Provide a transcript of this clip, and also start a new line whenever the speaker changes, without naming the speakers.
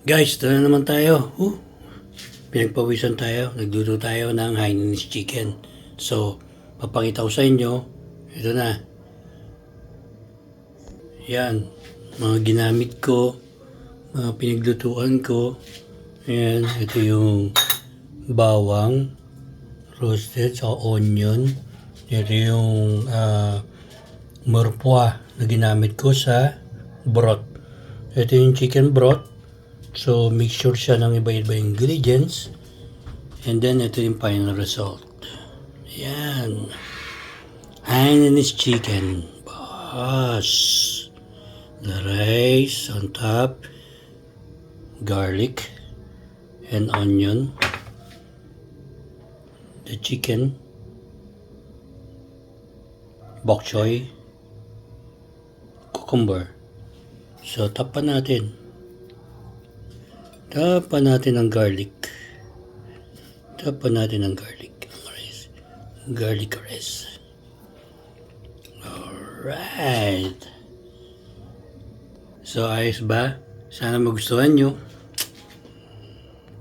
Guys, ito na naman tayo. Pinagpawisan tayo. Nagluto tayo ng Hainanese chicken. So, papakita ko sa inyo. Ito na. Yan. Mga ginamit ko. Mga pinaglutuan ko. Ayan. Ito yung bawang. Roasted sa onion. Ito yung morpwa na ginamit ko sa broth. Ito yung chicken broth. So, mixture siya ng iba-iba ingredients. And then, ito yung final result. Yan. Hainanese chicken. Boss. The rice on top. Garlic. And onion. The chicken. Bok choy. Cucumber. So, tapan natin. Tapan natin ang garlic. Tapan natin ang garlic. Rice. Garlic rice. Alright. So, ayos ba? Sana magustuhan nyo.